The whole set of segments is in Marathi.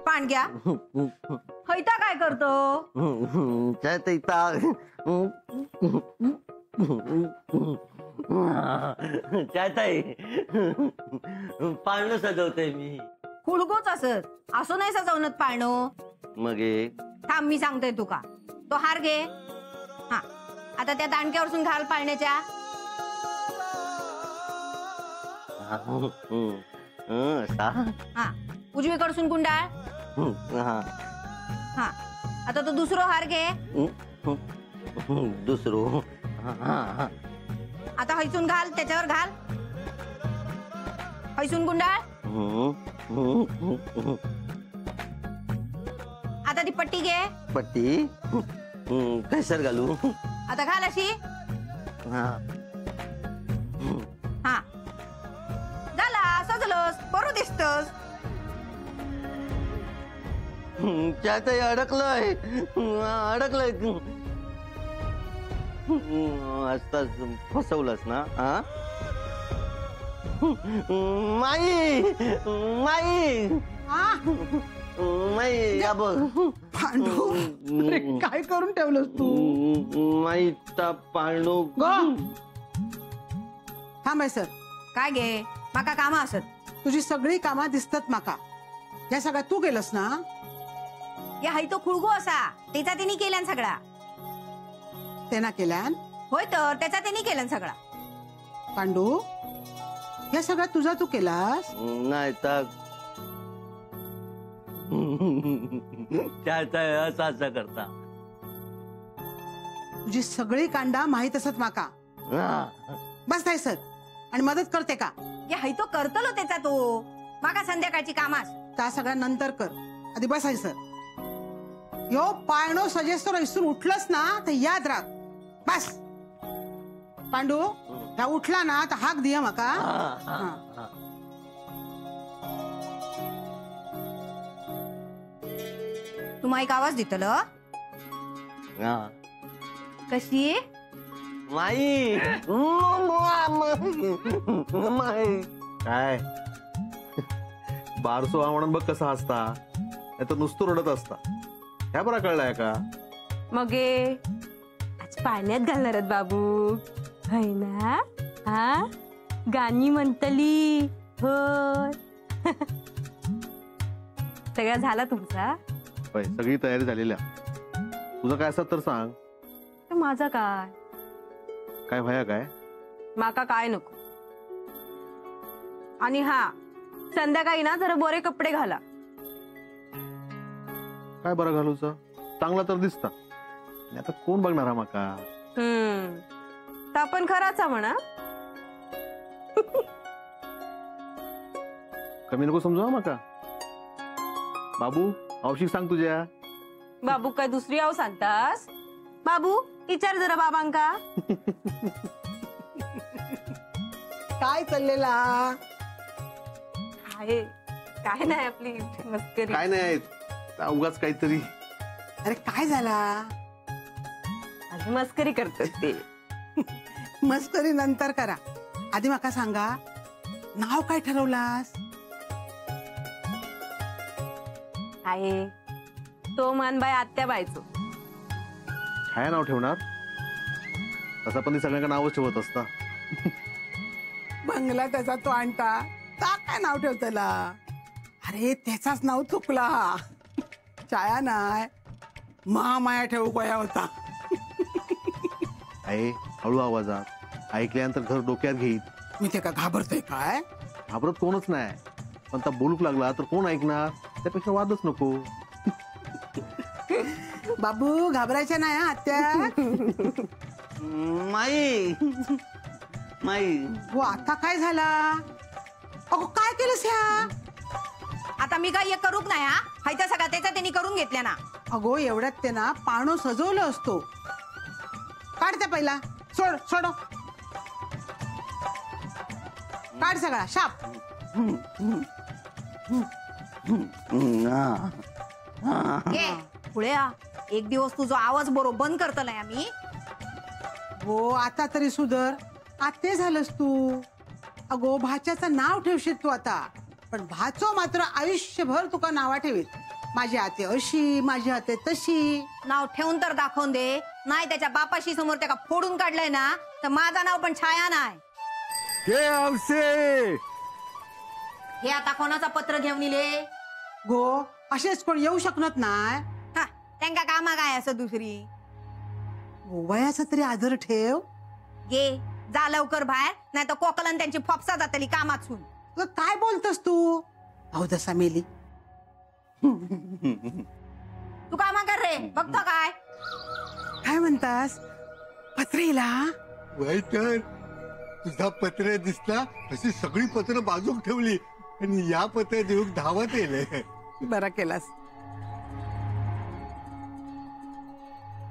पांडग्या हैता काय करतो? पाळणं सजवतोय मी. खुळगोच असत असो नाही सजवणत पाळणं. मग थांब मी सांगतोय तुका. तो हार घे. हा आता त्या दांडक्यावरसून घाल पाळण्याच्या. हा उजवीकडसून गुंडाळ. हा आता तो दुसरो हार घे. दुसरो. आता हैसून घाल त्याच्यावर घाल. हैसून गुंडाळ. आता ती पट्टी घे. पट्टी कशावर घालू? आता घाल अशी. हा झाला सजलोस बरो दिसतोस. त्यात अडकलंय अडकलंय. आजताच फसवलंस ना? हा माई माई माई या बघ. पांडू अरे काय करून ठेवलंस तू? माई ता पांडू. थांब सर. काय घे माका कामा असत. तुझी सगळी कामा दिसतात माका. या सगळ्या तू केलंस ना? या हाय तो खुळगू असा त्याचा त्यांनी केल्यान सगळा. त्यांना केल्यान? होय तर त्याचा त्यांनी केल्यान सगळा. पांडू या सगळ्या तुझा तू केलास? नाही तर असं असं करता. तुझी सगळी कांडा माहित असत माका. बस नाही सर. आणि मदत करते का? या हाय तो करतलो त्याचा तो. माका संध्याकाळची कामास. त्या सगळ्या नंतर कर. आधी बसायचं. यो पाळणो सजेस्तोर इसून उठलंस ना तर याद राख. बस पांडू ह्या उठला ना तर हाक दिया माका. तुम्हा एक आवाज देतल कशी माई माई. काय बारसो म्हणून बघ कसा हसता. नाही तर नुसतं रडत असता. ह्या बरा कळलाय का? मग आज पाण्यात घालणार आहेत बाबू है ना? हा गाणी म्हणतली होय. सगळा झाला तुमचा? होय सगळी तयारी झालेल्या. तुझं काय असत तर सांग. तर माझा काय काय भया काय? माका काय नको. आणि हा संध्याकाळी ना जरा बरे कपडे घाला. काय बरं घालूच? चांगला तर दिसता. आता कोण बघणार हा माका? तर आपण खराचा म्हणा. कमी नको समजू माका. बाबू औषध सांग तुझ्या. बाबू काय दुसरी आव सांगतास? बाबू विचार जरा बाबांका. काय चाललेला? काय नाही आपली मस्करी. काय नाही उगाच काहीतरी. अरे काय झाला? अरे मस्करी करतात ते. मस्करी नंतर करा. आधी माका सांगा नाव काय ठरवलास? आहे तो मानबाई आत्याबाईचो. काय नाव ठेवणार? तसा पण सगळ्यांना नावच ठेवत असता. बंगला त्याचा तो आणता ता काय नाव ठेवतला? अरे त्याचाच नाव चुकला. छाया नाय महामाया ठेवू गोया होता. आहे हळू आवाजात ऐकल्यानंतर घर डोक्यात घेईल. मी ते का घाबरतोय काय? घाबरत कोणच नाही. पण आता बोलूक लागला तर कोण ऐकणार? त्यापेक्षा वादच नको. बाबू घाबरायच्या नाही आत्या. माई माई. हो आता काय झाला? अगो काय केलंस ह्या? आता मी काय करूक नाही. हा हायता सगळा त्याचा त्यांनी करून घेतल्या ना. अगो एवढ्यात ते ना पाणो सजवलं असतो. काढते पहिला. सोड सोड काढ सगळा शाप. घे पुढे एक दिवस तुझा आवाज बरो बंद करतलाय आम्ही. हो आता तरी सुधर. आते झालंस तू. अगो भाच्याचं नाव ठेवशील तू आता, पण भाचो मात्र आयुष्यभर तुका नावा ठेवीत. माझी आते अशी, माझी आते तशी. नाव ठेवून तर दाखवून दे, नाही त्याच्या बापाशी समोर त्याला फोडून काढलंय ना तर माझं नाव पण छाया नाही. हे आता कोणाचा पत्र घेऊन इले? गो असेच कोण येऊ शकत नाही. हा, त्यांका कामा काय असं दुसरी? वयाचा तरी आदर ठेव. गे जा लवकर बाहेर, नाही तर कोकलन त्यांची फोपसा जातली कामातून. तू काय बोलतस तू? अहो दसा मेली. तू कामा कर रे, बघतो काय? काय म्हणतास? पत्रेला तर तुझा पत्र दिसला, अशी सगळी पत्र बाजूक ठेवली आणि या पत्र देऊन धावत येले. बरा केलास.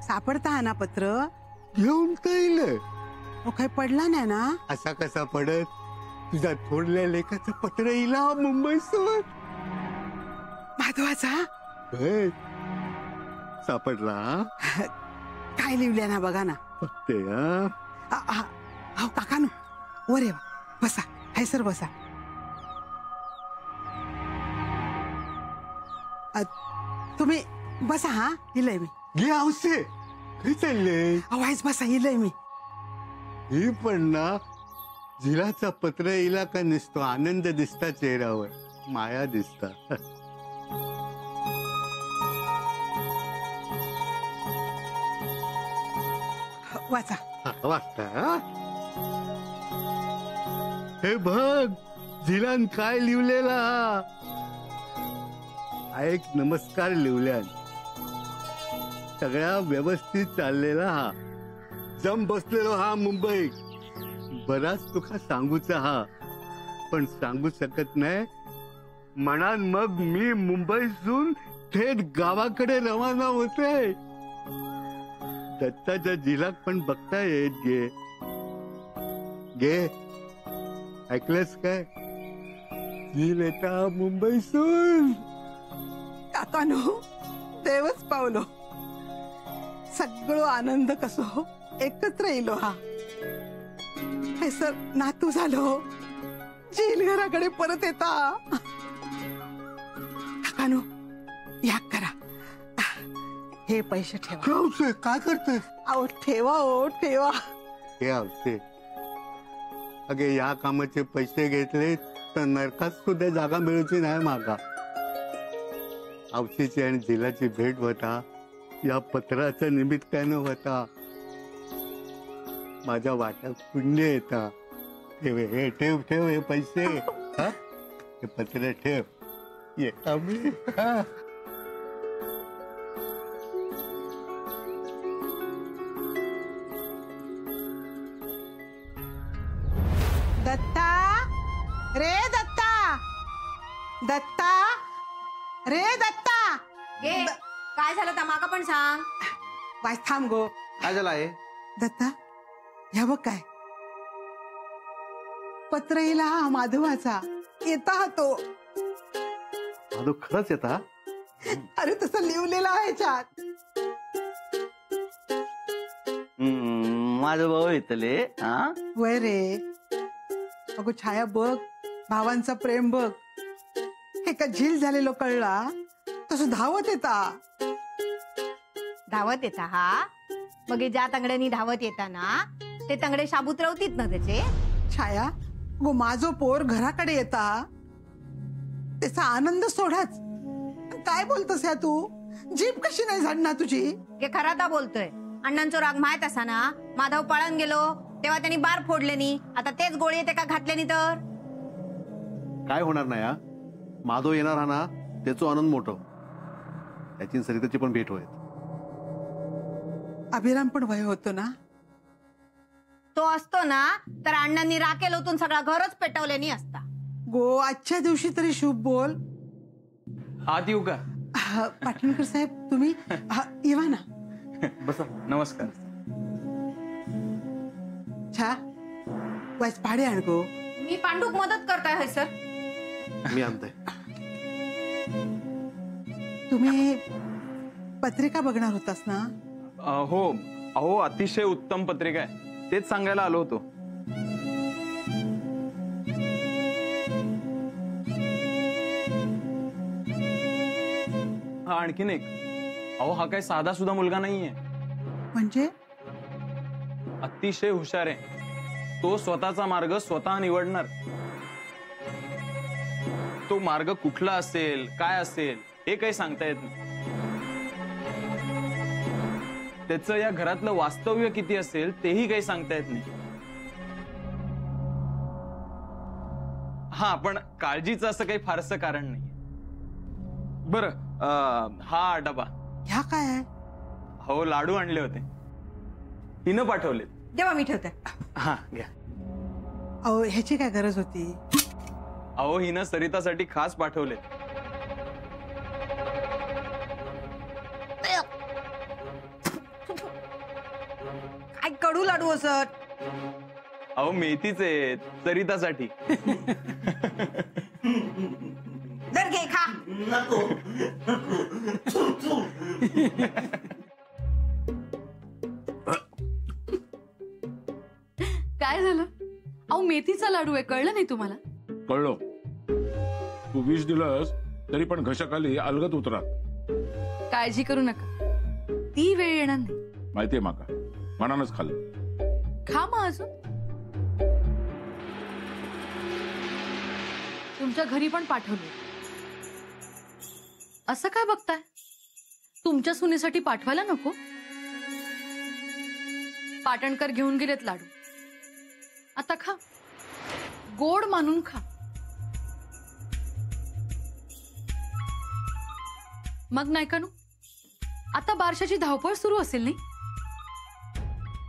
सापडता हा ना पत्र? घेऊन येईल. हो काही पडला नाही ना? असा कसा पडत? तुझ्या थोरल्या लेखाचं पत्र येला मुंबईसोबत. माधवाचा सापडला. काय लिहिल्या ना बघा ना. फक्त हो काकानू वर ये, बसा. हाय सर बसा. तुम्ही बसा. हा इलय मी. घे आवसे. काही चाललंय? आवाज बसा, इलय मी. ही पण ना झिलाचा पत्र येला का नसतो आनंद दिसता चेहऱ्यावर, माया दिसता. वाचा. वाचता. हे बघ झिलान काय लिहिलेला. एक नमस्कार लिहिल्यान. सगळ्या व्यवस्थित चाललेला हा. जम बसलेलो हा मुंबई. बराच तुका सांगूचा हा, पण सांगू शकत नाही. म्हणान मग मी मुंबईतून थेट गावाकडे रवाना होते. दत्ताच्या झिलाक पण बघता येत. गे गे ऐकलंस काय? झील येता मुंबईसून. काकानो देवच पावलो. सगळं आनंद कसो एकत्र येलो हा. हे सर नातू झालो. झील घराकडे परत येता. काकानो या करा. हे पैसे ठेवा. काय करतोय? अहो ठेवा, हो ठेवा. हे आवते अगे या कामाचे पैसे घेतले तर नरकात सुद्धा जागा मिळूची नाही मागा. आवशीची आणि झिलाची भेट होता या पत्राच्या निमित्तानं होता. माझ्या वाट्यात पुण्य येता. ठेव हे, ठेव ठेव हे पैसे. हा हे पत्र ठेव. येता मी. दत्ता रे दत्ता. दत्ता रे दत्ता. गे काय झालं तर माका पण सांग. वाच थांब गो. काय झालं आहे? दत्ता ह्या बघ काय पत्र येला हा माधवाचा. येता हा तो. माधव खरंच येता? अरे तसं लिहिलेलं आहे ह्याच्यात. माझं भाऊ येतले. हा वय रे. अगो छाया बघ, भावांचा प्रेम बघ. हे का झील झालेलो कळला तसं धावत येता. धावत येता हा. मग हे ज्या तंगड्यांनी धावत येताना ते तंगडे शाबूत रवतीत ना त्याचे. छाया गो माझो पोर घराकडे येता. त्याचा आनंद सोडाच. काय बोलतोस या तू? जीभ कशी नाही झाडणार तुझी? हे खराता बोलतोय. अण्णांचो राग माहित असा ना. माधव पळून गेलो तेव्हा त्यांनी बार फोडले नी. आता तेच गोळी ते का घातले नी तर काय होणार नाही हा. माधव येणार हा ना, त्याचं आनंद मोठं. त्याची सरिताची पण भेट होईल. अभिराम पण वय होतो ना. तो असतो ना तर अण्णांनी राखेल ओतून सगळा घरच पेटवल्यानी असता. गो आजच्या दिवशी तरी शुभ बोल. आत येऊ का? पाटणकर साहेब तुम्ही येवा ना. बसा. नमस्कार. छा वाच पाडे आण गो. मी पांडूक मदत करताय होय सर. मी आणते. तुम्ही पत्रिका बघणार होतास ना? हो अहो अतिशय उत्तम पत्रिका आहे. तेच सांगायला आलो होतो. हा आणखीन एक. अहो हा काही साधा सुद्धा मुलगा नाहीये. म्हणजे अतिशय हुशार आहे. तो स्वतःचा मार्ग स्वतः निवडणार. तो मार्ग कुठला असेल काय असेल हे काही सांगता येत नाही. त्याचं या घरातलं वास्तव्य किती असेल तेही काही सांगता येत नाही. हा पण काळजीचं असं काही फारसं कारण नाही. बरं हा डबा. ह्या काय आहे? हो लाडू आणले होते. हिनं पाठवले. देवा मी ठेवते. हा घ्या. अहो ह्याची काय गरज होती? अहो हिनं सरितासाठी खास पाठवले. काय कडू लाडू असत. अहो मेथीचे सरितासाठी. जर घे खा. काय झालं? अहो मेथीचा लाडू आहे, कळलं नाही तुम्हाला? कळलो. तू विष दिलंस तरी पण घशाखाली अलगत उतरात. काळजी करू नका, ती वेळ येणार नाही. माहितीये माका, मनानच खाल्लं. खा मग अजून. तुमच्या घरी पण पाठवले. असं काय बघताय? तुमच्या सुनेसाठी पाठवायला नको? पाटणकर घेऊन गेलेत लाडू. आता खा, गोड मानून खा. मग नाही का नू, आता बारशाची धावपळ सुरू असेल नाही?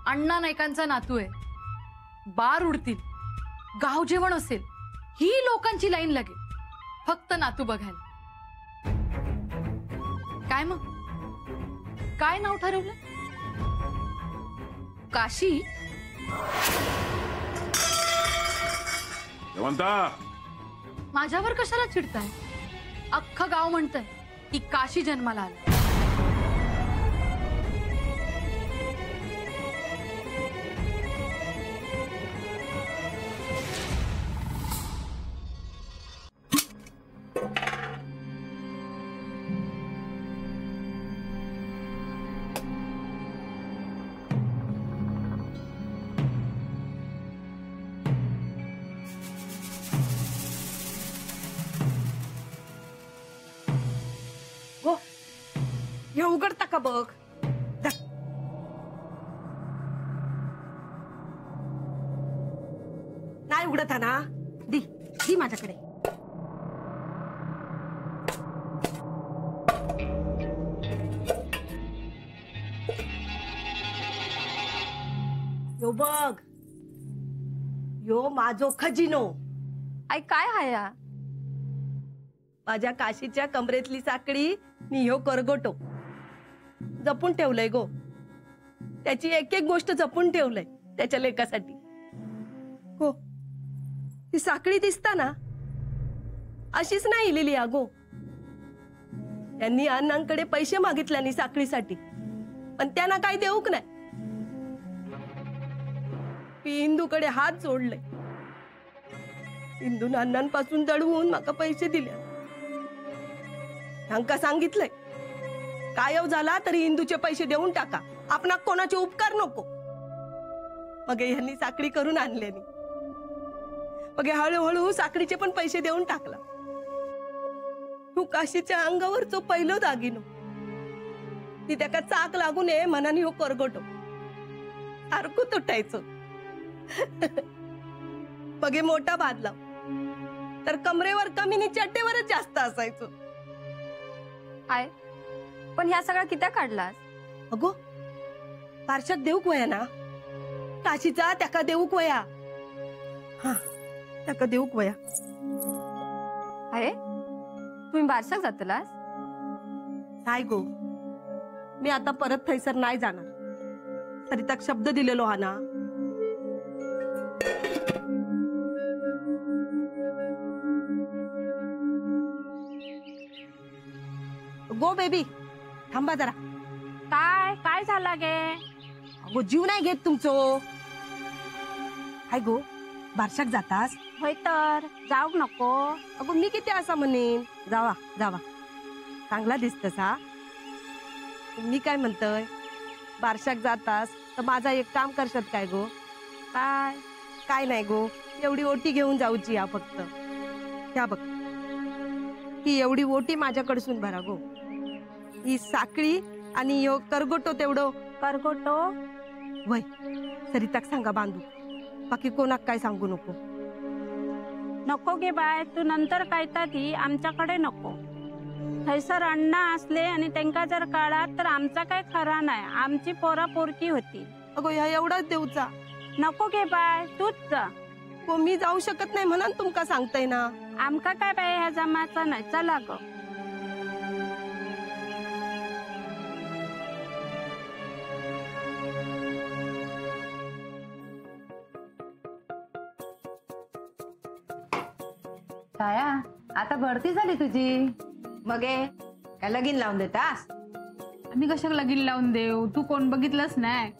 अण्णा नायकांचा नातू आहे. बार उडतील, गाव जेवण असेल, ही लोकांची लाईन लागेल फक्त नातू बघायला. काय मग, काय नाव ठरवलं? काशी? जवंता, माझ्यावर कशाला चिडताय? अख्खं गाव म्हणतंय की काशी जन्माला आला. हे उघडता का बघ. नाही उघडत ना. दी दी माझ्याकडे. यो बघ, यो माझो खजिनो. आई काय हाय या? माझ्या काशीच्या कमरेतली साखळी नि ह्यो करगोटो जपून ठेवलंय गो. त्याची एक एक गोष्ट जपून ठेवलंय त्याच्या लेकासाठी. हो, ही साखळी दिसता ना, अशीच नाही लिहिली अगो. त्यांनी अण्णांकडे पैसे मागितल्यानी साखळीसाठी, पण त्यांना काही देऊक नाही. मी इंदूकडे हात जोडले. इंदून अण्णांपासून दडवून माका पैसे दिले. ह्यांका सांगितलंय, कायव झाला तरी इंदूचे पैसे देऊन टाका, आपणा कोणाचे उपकार नको. मग ह्यांनी साखळी करून आणल्यानी मग हळूहळू साखळीचे पण पैसे देऊन टाकला. तू काशीच्या अंगावरचो पहिलं दागिनो. ती त्याका चाक लागू नये मनाने हो करगोटो सारखं तुटायचो. मग मोठा बादला तर कमरेवर कमी नि चट्टेवरच जास्त असायचो. आय पण ह्या सगळ्या कित्या काढलास? अगो पार्शात देऊक वया ना, काशीचा त्याका देऊक वया. हा त्याका देऊक वया. अरे तुम्ही बारशाक जातलास? नाही गो, मी आता परत थैसर नाही जाणार. सरिताक शब्द दिलेलो हा ना. गो बेबी, थांबा जरा. काय काय झाला गे? अगो जीव नाही घेत तुमचो. हाय गो, बारशाक जातास? होय तर जाऊक नको. अगो मी किती असा म्हणेन. जावा जावा. चांगला दिसतस हा. मी काय म्हणतोय, बारशाक जातास तर माझा एक काम करशात काय गो? काय काय नाही गो, एवढी ओटी घेऊन जाऊची हा फक्त. त्या बघ, ही एवढी ओटी माझ्याकडसून भरा गो. ही साखळी आणि ह्यो करगोटो तेवढो. करगोटो वय सरिताक सांगा बांधू, बाकी कोणाक काय सांगू नको. नको गे बाय, तू नंतर कायता ती आमच्याकडे नको. थैसर अण्णा असले आणि त्यांका जर काळात तर आमचा काय खरा नाही. आमची पोरा पोरकी होती. अगो ह्या एवढाच देऊचा. नको गे बाय, तूच जा. हो मी जाऊ शकत नाही म्हणून तुमका सांगताय ना. आमका काय बाय ह्या जमाचा नाही. चला ग. छाया, आता भरती झाली तुझी. मग काय लगीन लावून देतास? आम्ही कशाला लगीन लावून देऊ? तू कोण बघितलंच नाही.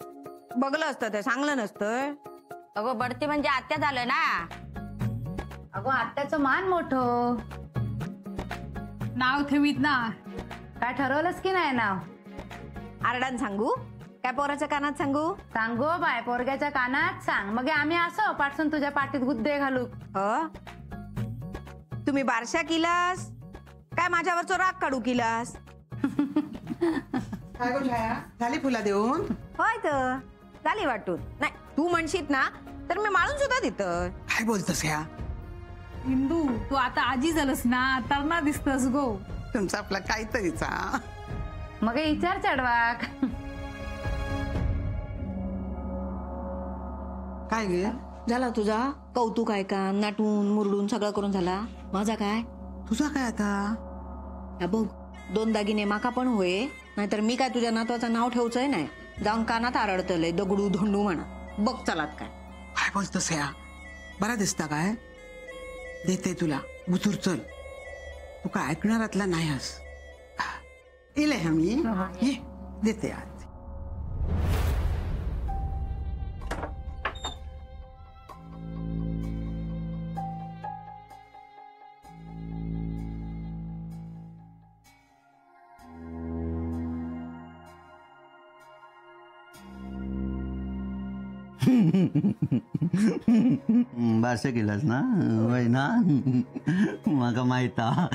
बघलं असतं ते सांगलं नसतं. अगो बढती म्हणजे आत्या झालं ना. अगो आत्याचं मान मोठं. नाव ठेवीत ना. काय ठरवलंस की नाही नाव? आरडान सांगू काय पोराच्या कानात सांगू? सांगू बाय, पोरग्याच्या कानात सांग. मग आम्ही असो पाठसून तुझ्या पाठीत गुद्दे घालू. तुम्ही बारशा किलास काय माझ्यावरचो राग काढू किलास? काय गो छाया, झाली फुला देऊन? होय तर झाली वाटून. नाही तू म्हणशीत ना तर मी माळून सुद्धा देतं. काय बोलतोस ह्या? हिंदू, तू आता आजी झालंस ना, तर ना दिसतस गो. तुमचा आपला काहीतरीचा. मग विचार चढवाक. काय गे? झाला तुझा कौतुक आहे का? नाटून मुरडून सगळं करून झाला. माझा काय? तुझा काय आता? या बघ, 2 दागिने माका पण होय, नाहीतर मी काय तुझ्या नातवाचं नाव ठेवचंय नाही. जाऊन कानात आरडतलंय दगडू धोंडू म्हणा. बघ चलात काय. काय बोलतोस ह्या? बरा दिसता काय? देते तुला बुचूर. चल, तू काय ऐकणारातला नाही हस. इले आम्ही ये देते आज. बारशा केलास ना? वय ना, माका माहित हा.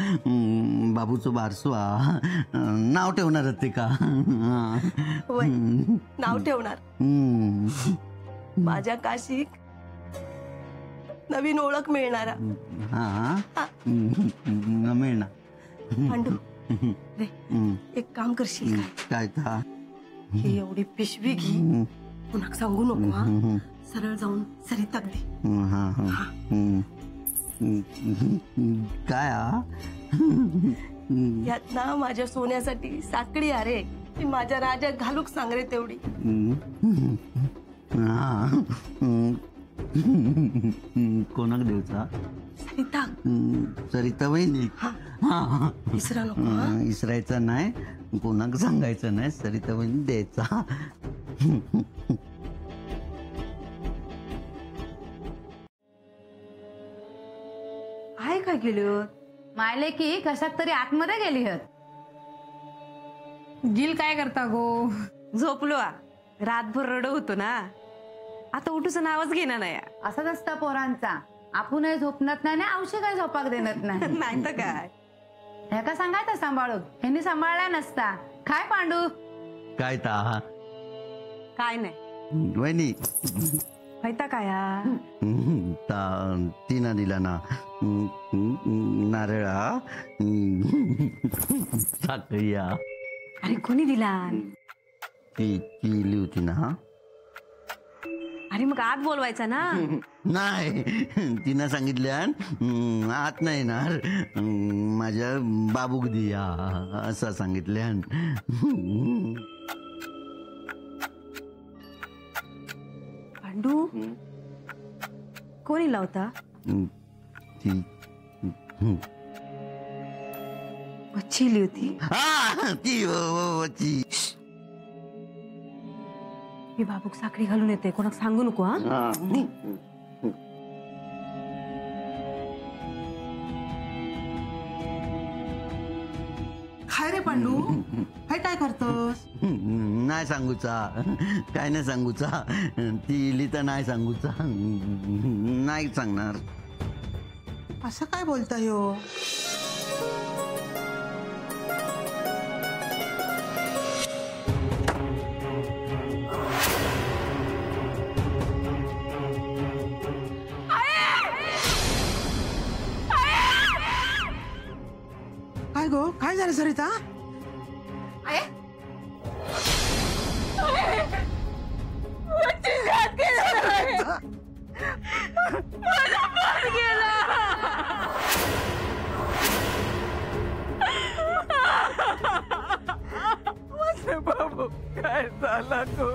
बाबूचो बारसो हा. नाव ठेवणार ते का? वय नाव ठेवणार. माझ्या काशीक नवीन ओळख मिळणारा. हा मिळणार. पांडू रे, एक काम करशील काय था? ही एवढी पिशवी घे, पुन्हा सांगू नको हा. सरळ जाऊन सरिताक दे. काय हा? यात ना माझ्या सोन्यासाठी साखळी अरे, ती माझ्या राजाक घालूक सांग रे तेवढी. कोणाक देऊचा? सरिताक. सरिता वहिनी. विसरा नको हा. इसरायचा नाही, कोणाक सांगायचं नाही. सरिता वहिनी द्यायचा. आहे काय गेलो? मायले की कशात तरी आतमध्ये गेली हत. गिल काय करता गो? झोपलो आ. रातभर रड होतो ना. आता उठूचं नावच घेणार नाही. असंच असतं पोरांचा. आपणही झोपणत नाही आणि औषध काय झोपाक देणत नाही. नाही तर काय. ह्या का सांगायचं सांभाळून, ह्यांनी सांभाळला नसता. काय पांडू? काय ता? काय नाही वहिनी माहिता काय हा? तिनं दिला ना नारळा साखळीया. अरे कोणी दिला? ती दिली होती ना. अरे मग आत बोलवायचा ना. नाही, तिनं सांगितल्या आत नाही येणार, माझ्या बाबूक दिया असं सांगितल्या. पांडू कोणी लावता? ती मच्छी होती. ती मी बाबूक साखळी घालून येते, कोणाक सांगू नको हा. हाय रे पांडू हाय काय करतोस? नाही सांगूचा, काय नाही सांगूचा. ती इली तर नाही सांगूचा, नाही सांगणार. असं काय बोलता ह्यो? काय गो काय झालं सरिता? बाबू काय झाला तू?